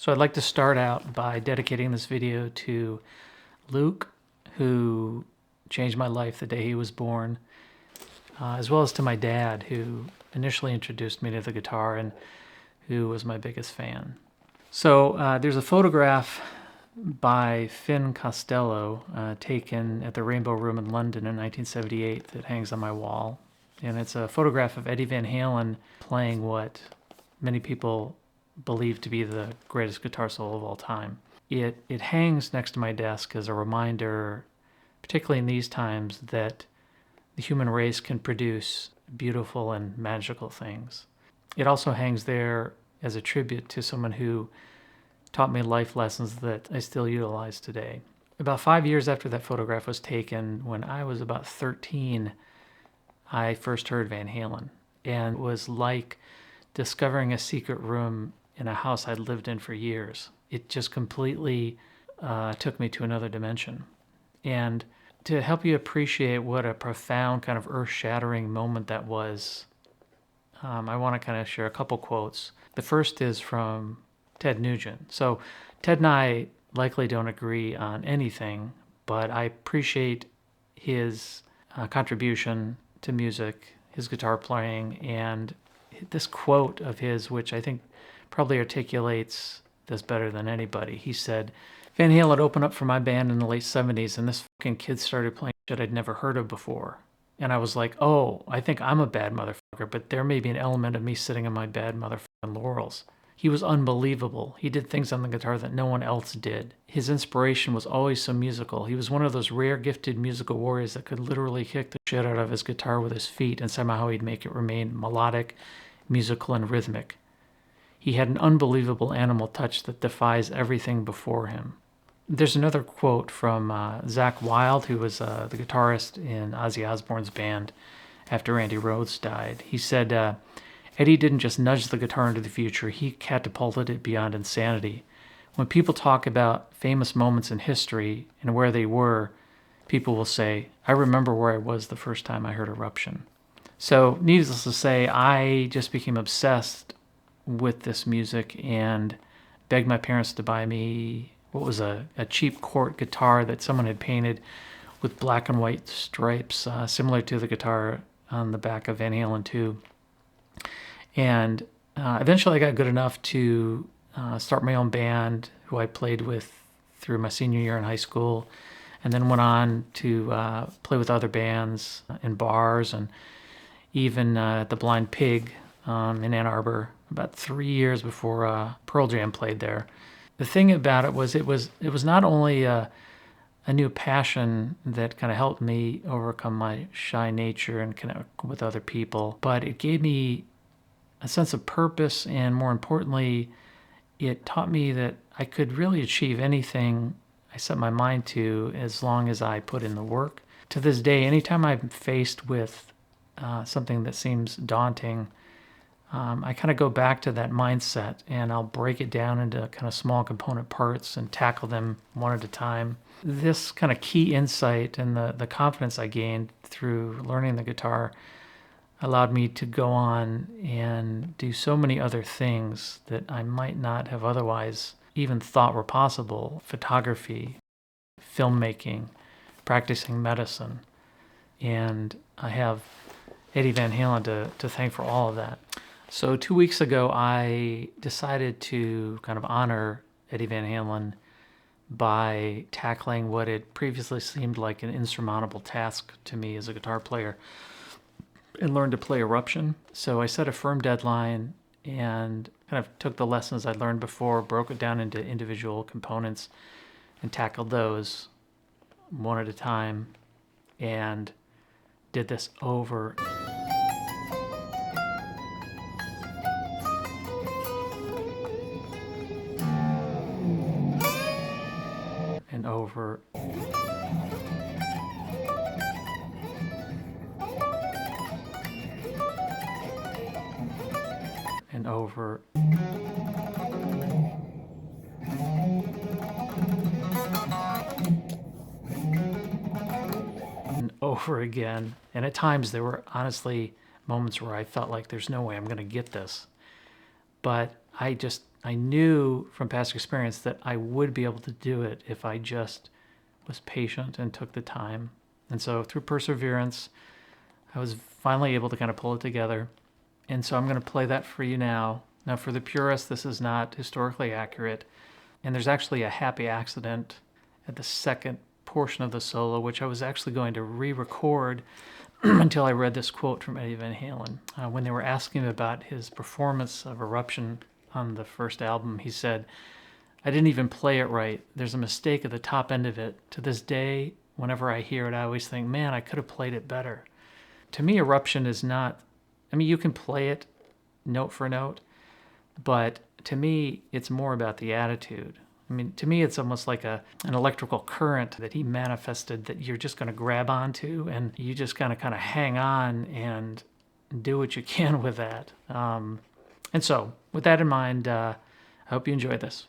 So I'd like to start out by dedicating this video to Luke, who changed my life the day he was born, as well as to my dad, who initially introduced me to the guitar and who was my biggest fan. So there's a photograph by Finn Costello taken at the Rainbow Room in London in 1978 that hangs on my wall. And it's a photograph of Eddie Van Halen playing what many people believe to be the greatest guitar solo of all time. It hangs next to my desk as a reminder, particularly in these times, that the human race can produce beautiful and magical things. It also hangs there as a tribute to someone who taught me life lessons that I still utilize today. About 5 years after that photograph was taken, when I was about 13, I first heard Van Halen, and it was like discovering a secret room in a house I'd lived in for years. It just completely took me to another dimension. And to help you appreciate what a profound, kind of earth-shattering moment that was, I want to kind of share a couple quotes. The first is from Ted Nugent. So Ted and I likely don't agree on anything, but I appreciate his contribution to music, his guitar playing, and this quote of his, which I think probably articulates this better than anybody. He said, Van Halen opened up for my band in the late 70s, and this fucking kid started playing shit I'd never heard of before. And I was like, oh, I think I'm a bad motherfucker, but there may be an element of me sitting on my bad motherfucking laurels. He was unbelievable. He did things on the guitar that no one else did. His inspiration was always so musical. He was one of those rare gifted musical warriors that could literally kick the shit out of his guitar with his feet, and somehow he'd make it remain melodic, musical, and rhythmic. He had an unbelievable animal touch that defies everything before him. There's another quote from Zakk Wylde, who was the guitarist in Ozzy Osbourne's band after Randy Rhoads died. He said, Eddie didn't just nudge the guitar into the future, he catapulted it beyond insanity. When people talk about famous moments in history and where they were, people will say, I remember where I was the first time I heard Eruption. So needless to say, I just became obsessed with this music and begged my parents to buy me what was a cheap Cort guitar that someone had painted with black and white stripes, similar to the guitar on the back of Van Halen 2. And eventually I got good enough to start my own band, who I played with through my senior year in high school, and then went on to play with other bands in bars, and even at the Blind Pig in Ann Arbor about 3 years before Pearl Jam played there. The thing about it was not only a new passion that kind of helped me overcome my shy nature and connect with other people, but it gave me a sense of purpose, and more importantly, it taught me that I could really achieve anything I set my mind to as long as I put in the work. To this day, anytime I'm faced with something that seems daunting, I kind of go back to that mindset, and I'll break it down into kind of small component parts and tackle them one at a time. This kind of key insight and the confidence I gained through learning the guitar allowed me to go on and do so many other things that I might not have otherwise even thought were possible. Photography, filmmaking, practicing medicine. And I have Eddie Van Halen to thank for all of that. So 2 weeks ago, I decided to kind of honor Eddie Van Halen by tackling what had previously seemed like an insurmountable task to me as a guitar player, and learned to play Eruption. So I set a firm deadline and kind of took the lessons I'd learned before, broke it down into individual components, and tackled those one at a time, and did this over and over and over and over again. And at times there were honestly moments where I felt like there's no way I'm going to get this. But I just I knew from past experience that I would be able to do it if I just was patient and took the time. And so through perseverance, I was finally able to kind of pull it together. And so I'm going to play that for you now. Now, for the purists, this is not historically accurate. And there's actually a happy accident at the second portion of the solo, which I was actually going to re-record until I read this quote from Eddie Van Halen. When they were asking him about his performance of Eruption on the first album, he said, "I didn't even play it right. There's a mistake at the top end of it. To this day, whenever I hear it, I always think, man, I could have played it better." To me, Eruption is not, I mean, you can play it note for note, but to me, it's more about the attitude. I mean, to me, it's almost like an electrical current that he manifested that you're just going to grab onto, and you just kind of hang on and do what you can with that. And so, with that in mind, I hope you enjoy this.